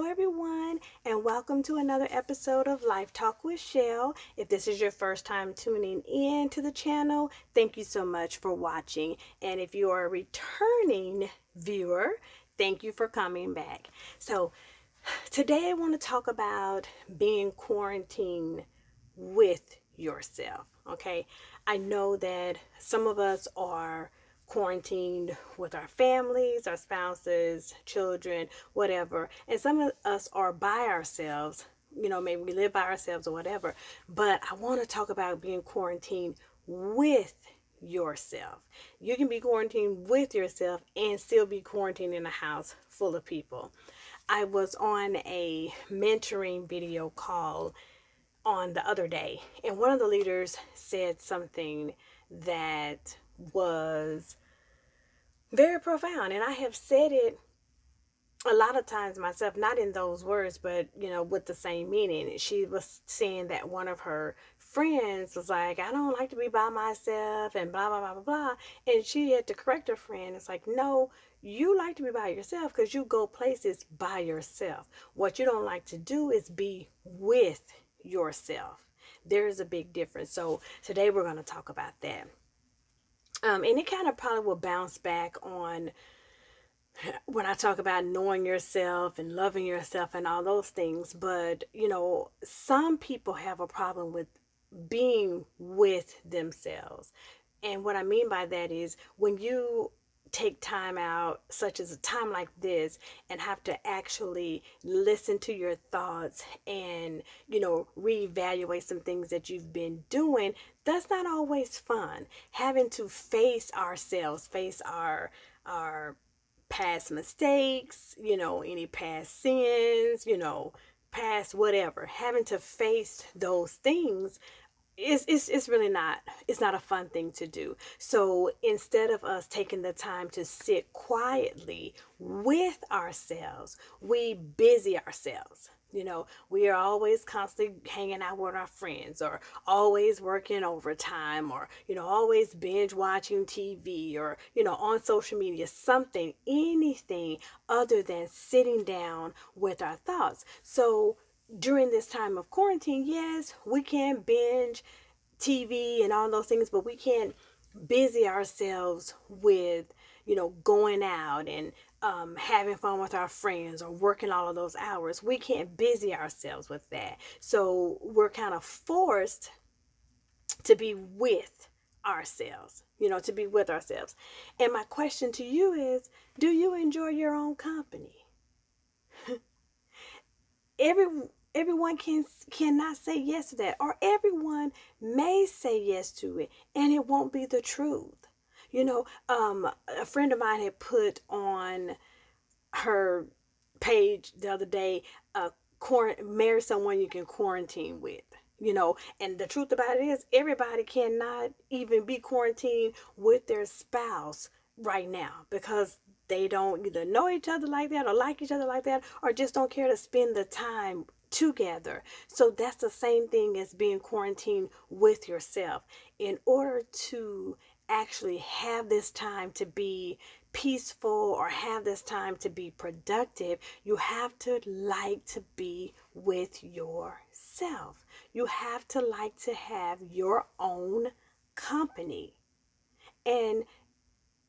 everyone, and welcome to another episode of Life Talk with Shell. If this is your first time tuning in to the channel, thank you so much for watching. And if you are a returning viewer, thank you for coming back. So, today I want to talk about being quarantined with yourself. Okay, I know that some of us are quarantined with our families, our spouses, children, whatever, and some of us are by ourselves. Maybe we live by ourselves or whatever. But I want to talk about being quarantined with yourself. You can be quarantined with yourself and still be quarantined in a house full of people. I was on a mentoring video call on the other day, and one of the leaders said something that was very profound. And I have said it a lot of times myself, not in those words, but with the same meaning. She was saying that one of her friends was like, I don't like to be by myself and blah blah blah blah blah. And she had to correct her friend. It's like, no, you like to be by yourself because you go places by yourself. What you don't like to do is be with yourself. There is a big difference. So today we're going to talk about that. And it kind of probably will bounce back on when I talk about knowing yourself and loving yourself and all those things. But, some people have a problem with being with themselves. And what I mean by that is when you take time out, such as a time like this, and have to actually listen to your thoughts and, reevaluate some things that you've been doing, that's not always fun. Having to face ourselves, face our past mistakes, any past sins, past whatever, having to face those things it's really not, it's not a fun thing to do. So instead of us taking the time to sit quietly with ourselves, we busy ourselves. We are always constantly hanging out with our friends, or always working overtime, or always binge watching TV, or on social media, something, anything other than sitting down with our thoughts. So during this time of quarantine, yes, we can binge TV and all those things, but we can't busy ourselves with, going out and having fun with our friends or working all of those hours. We can't busy ourselves with that. So we're kind of forced to be with ourselves, to be with ourselves. And my question to you is, do you enjoy your own company? Every everyone cannot say yes to that, or everyone may say yes to it and it won't be the truth. A friend of mine had put on her page the other day, marry someone you can quarantine with. And the truth about it is, everybody cannot even be quarantined with their spouse right now, because they don't either know each other like that, or like each other like that, or just don't care to spend the time together. So that's the same thing as being quarantined with yourself. In order to actually have this time to be peaceful, or have this time to be productive, you have to like to be with yourself. You have to like to have your own company. And,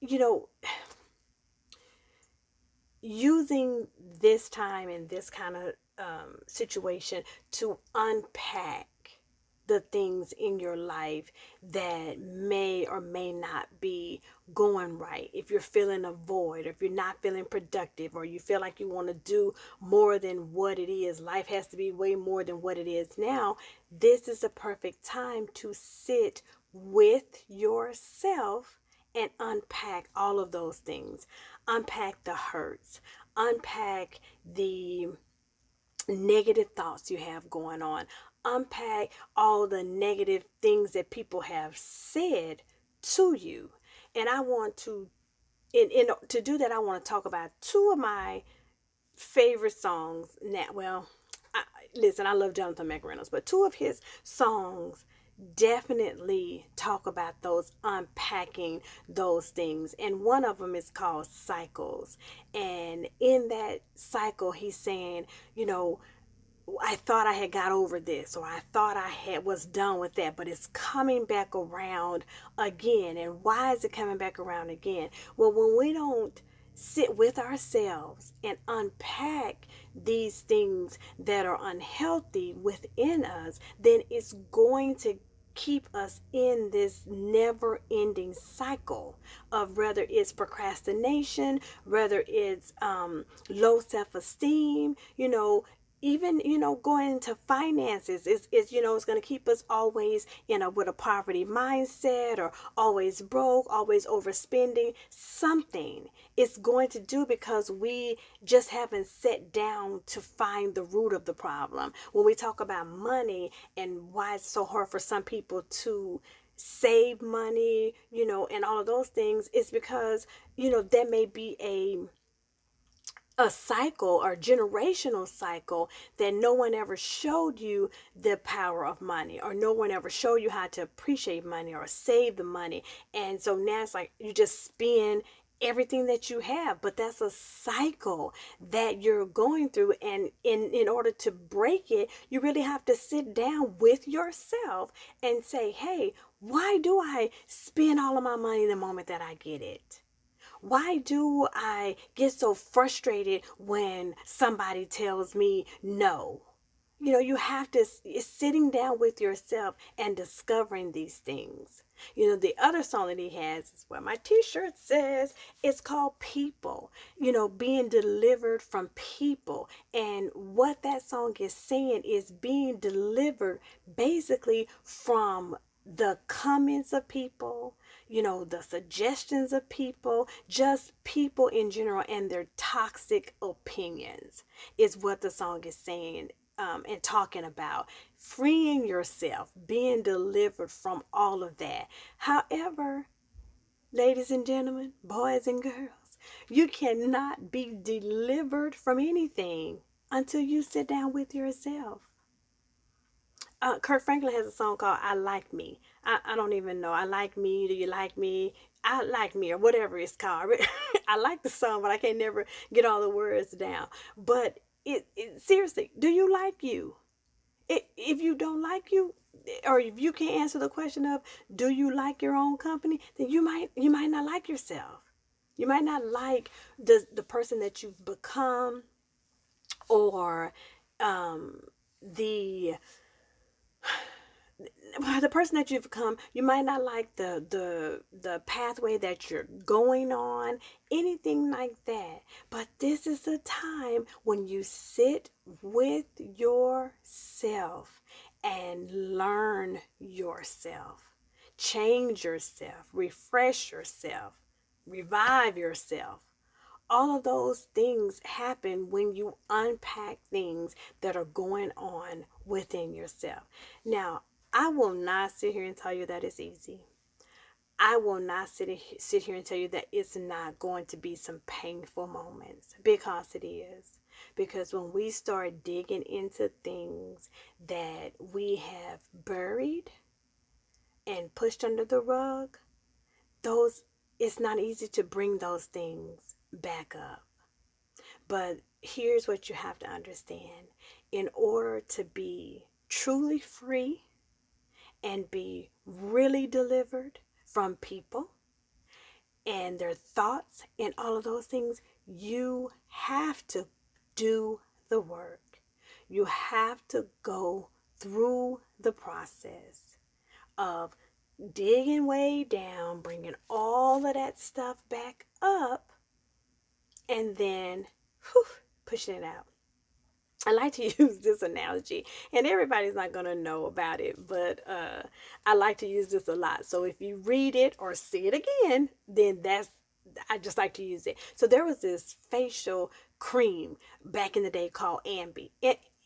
you know, using this time and this kind of situation to unpack the things in your life that may or may not be going right. If you're feeling a void, or if you're not feeling productive, or you feel like you want to do more than what it is, life has to be way more than what it is now. This is the perfect time to sit with yourself and unpack all of those things. Unpack the hurts, unpack the negative thoughts you have going on, unpack all the negative things that people have said to you. And I want to, to do that, I want to talk about two of my favorite songs now. Well, listen, I love Jonathan McReynolds, but two of his songs definitely talk about those, unpacking those things. And one of them is called cycles. And in that cycle, he's saying, you know, I thought I had got over this, or I thought I had was done with that, but it's coming back around again. And why is it coming back around again? Well, when we don't sit with ourselves and unpack these things that are unhealthy within us, then it's going to keep us in this never ending cycle of, whether it's procrastination, whether it's low self esteem, even, going into finances is, it's going to keep us always with a poverty mindset, or always broke, always overspending. Something it's going to do, because we just haven't sat down to find the root of the problem. When we talk about money and why it's so hard for some people to save money, and all of those things, it's because, there may be a cycle or generational cycle that no one ever showed you the power of money, or no one ever showed you how to appreciate money or save the money. And so now it's like you just spend everything that you have, but that's a cycle that you're going through. And in order to break it, you really have to sit down with yourself and say, hey, why do I spend all of my money the moment that I get it? Why do I get so frustrated when somebody tells me no? You have to, it's sitting down with yourself and discovering these things. The other song that he has is what my t-shirt says. It's called People, being delivered from people. And what that song is saying is being delivered basically from the comments of people, the suggestions of people, just people in general, and their toxic opinions is what the song is saying, and talking about. Freeing yourself, being delivered from all of that. However, ladies and gentlemen, boys and girls, you cannot be delivered from anything until you sit down with yourself. Kirk Franklin has a song called I Like Me. I don't even know. I like me. Do you like me? I like me, or whatever it's called. I like the song, but I can't never get all the words down. But it seriously, do you like you? If you don't like you, or if you can't answer the question of do you like your own company, then you might not like yourself. You might not like the person that you've become, or the the person that you've become. You might not like the pathway that you're going on, anything like that. But this is the time when you sit with yourself and learn yourself, change yourself, refresh yourself, revive yourself. All of those things happen when you unpack things that are going on within yourself. Now, I will not sit here and tell you that it's easy. I will not sit here and tell you that it's not going to be some painful moments, because it is. Because when we start digging into things that we have buried and pushed under the rug, those it's not easy to bring those things back up. But here's what you have to understand. In order to be truly free and be really delivered from people and their thoughts and all of those things, you have to do the work. You have to go through the process of digging way down, bringing all of that stuff back up, and then pushing it out. I like to use this analogy, and everybody's not going to know about it, but I like to use this a lot. So if you read it or see it again, then I just like to use it. So there was this facial cream back in the day called Ambi.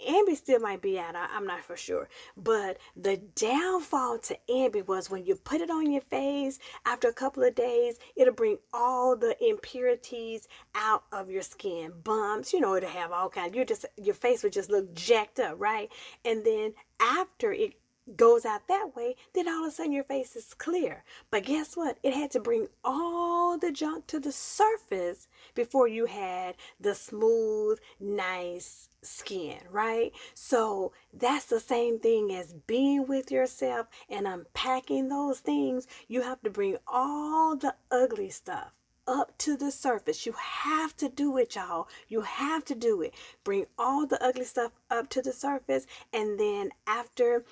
Ambi still might be out, I'm not for sure. But the downfall to Ambi was when you put it on your face, after a couple of days, it'll bring all the impurities out of your skin. Bumps, it'll have all kinds. Your face would just look jacked up, right? And then after it goes out that way, then all of a sudden your face is clear. But guess what? It had to bring all the junk to the surface before you had the smooth, nice skin, right? So that's the same thing as being with yourself and unpacking those things. You have to bring all the ugly stuff up to the surface. You have to do it, y'all. You have to do it. Bring all the ugly stuff up to the surface, and then after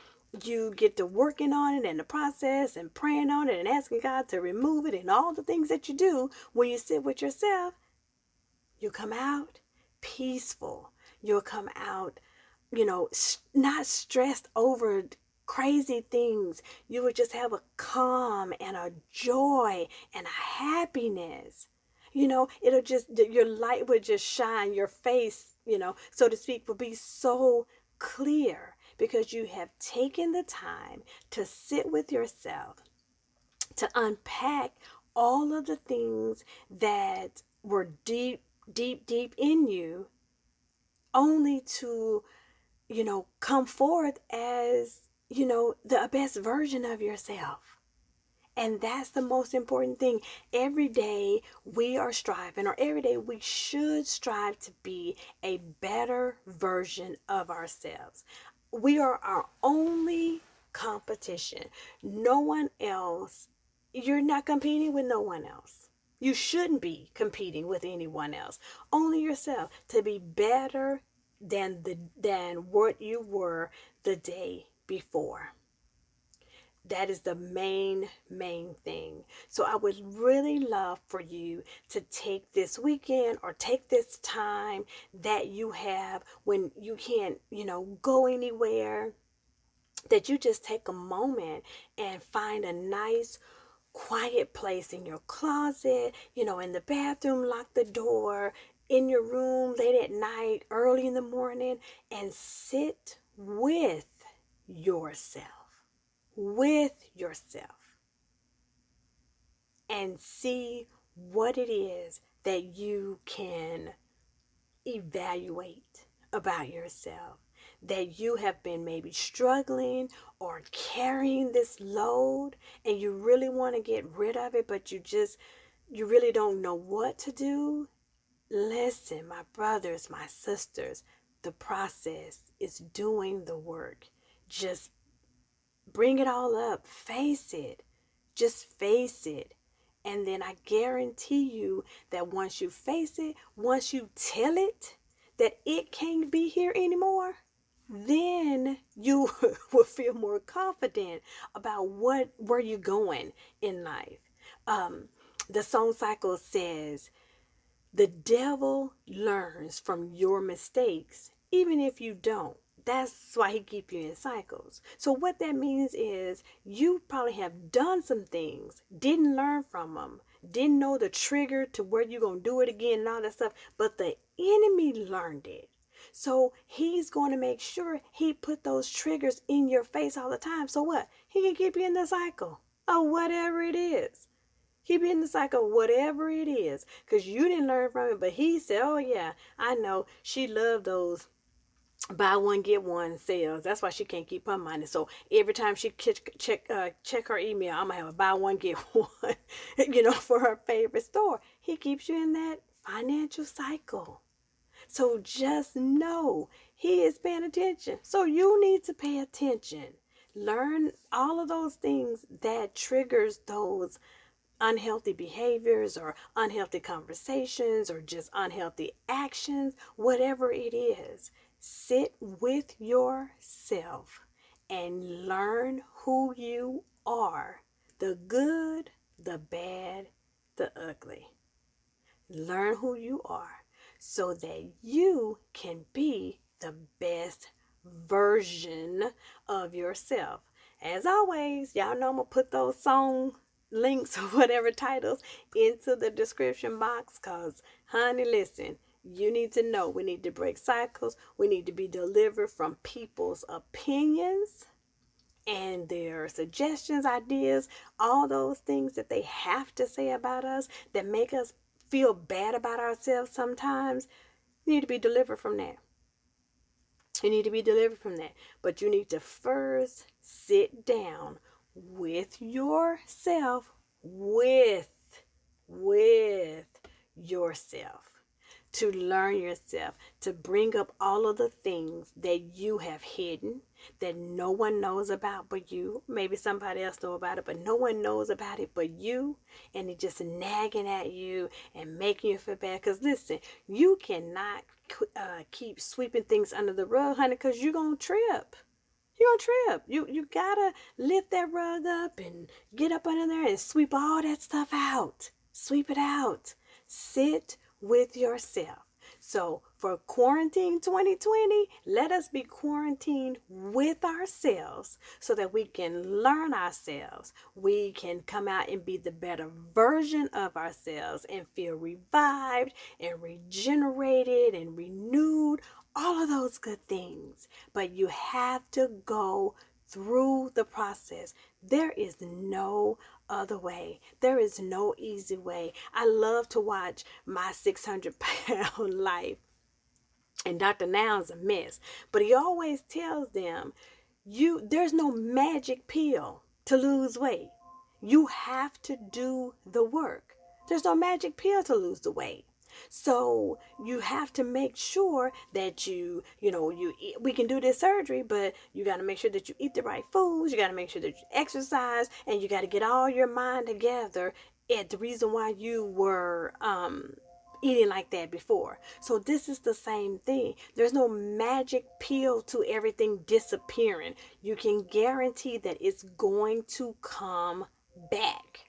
you get to working on it and the process and praying on it and asking God to remove it and all the things that you do when you sit with yourself, you come out peaceful. You'll come out, not stressed over crazy things. You would just have a calm and a joy and a happiness. It'll just, your light would just shine, your face, so to speak, will be so clear because you have taken the time to sit with yourself, to unpack all of the things that were deep, deep, deep in you, only to, come forth as, the best version of yourself. And that's the most important thing. Every day we are striving, or every day we should strive to be a better version of ourselves. We are our only competition. No one else, you're not competing with no one else. You shouldn't be competing with anyone else. Only yourself, to be better than what you were the day before. That is the main thing. So I would really love for you to take this weekend or take this time that you have when you can't, go anywhere, that you just take a moment and find a nice quiet place in your closet, in the bathroom, lock the door, in your room late at night, early in the morning, and sit yourself with yourself and see what it is that you can evaluate about yourself, that you have been maybe struggling or carrying this load and you really want to get rid of it, but you really don't know what to do. Listen, my brothers, my sisters, the process is doing the work. Just bring it all up. Face it. Just face it. And then I guarantee you that once you face it, once you tell it that it can't be here anymore, then you will feel more confident about where you're going in life. The song cycle says, the devil learns from your mistakes, even if you don't. That's why he keeps you in cycles. So what that means is you probably have done some things, didn't learn from them, didn't know the trigger to where you're going to do it again and all that stuff, but the enemy learned it. So he's going to make sure he put those triggers in your face all the time. So what? He can keep you in the cycle of whatever it is. Keep in the cycle, whatever it is, because you didn't learn from it. But he said, oh yeah, I know she loved those buy one get one sales. That's why she can't keep her money. So every time she check her email, I'm gonna have a buy one get one, for her favorite store. He keeps you in that financial cycle. So just know he is paying attention. So you need to pay attention. Learn all of those things that triggers those unhealthy behaviors or unhealthy conversations or just unhealthy actions, whatever it is. Sit with yourself and learn who you are, the good, the bad, the ugly. Learn who you are so that you can be the best version of yourself. As always, y'all know I'm going to put those song links or whatever titles into the description box because, honey, listen, you need to know we need to break cycles. We need to be delivered from people's opinions and their suggestions, ideas, all those things that they have to say about us that make us feel bad about ourselves sometimes. We need to be delivered from that. You need to be delivered from that. But you need to first sit down with yourself, with yourself, to learn yourself, to bring up all of the things that you have hidden, that no one knows about but you. Maybe somebody else knows about it, but no one knows about it but you. And it just nagging at you and making you feel bad. Because listen, you cannot keep sweeping things under the rug, honey, because you're going to trip. You're gonna trip. You gotta lift that rug up and get up under there and sweep all that stuff out. Sweep it out. Sit with yourself. So for quarantine 2020, let us be quarantined with ourselves so that we can learn ourselves. We can come out and be the better version of ourselves and feel revived and regenerated and renewed, all of those good things. But you have to go through the process. There is no other way. There is no easy way. I love to watch My 600-Pound Life. And Dr. Now's a mess. But he always tells them, there's no magic pill to lose weight. You have to do the work. There's no magic pill to lose the weight. So you have to make sure that you eat. We can do this surgery, but you got to make sure that you eat the right foods. You got to make sure that you exercise, and you got to get all your mind together at the reason why you were eating like that before. So this is the same thing. There's no magic pill to everything disappearing. You can guarantee that it's going to come back.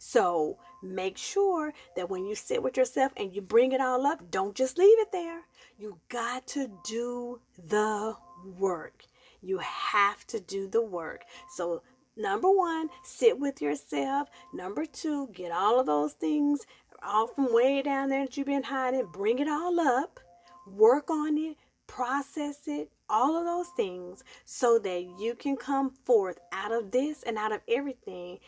So make sure that when you sit with yourself and you bring it all up, don't just leave it there. You got to do the work. You have to do the work. So number one, sit with yourself. Number two, get all of those things all from way down there that you've been hiding. Bring it all up. Work on it. Process it. All of those things so that you can come forth out of this and out of everything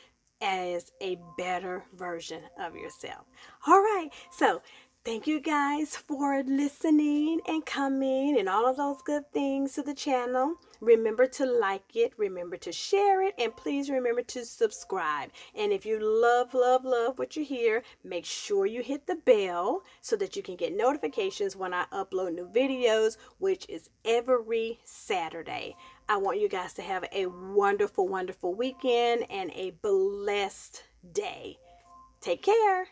as a better version of yourself. All right. So thank you guys for listening and coming and all of those good things to the channel. Remember to like it, remember to share it, and please remember to subscribe. And if you love what you hear, make sure you hit the bell so that you can get notifications when I upload new videos, which is every Saturday. I want you guys to have a wonderful, wonderful weekend and a blessed day. Take care.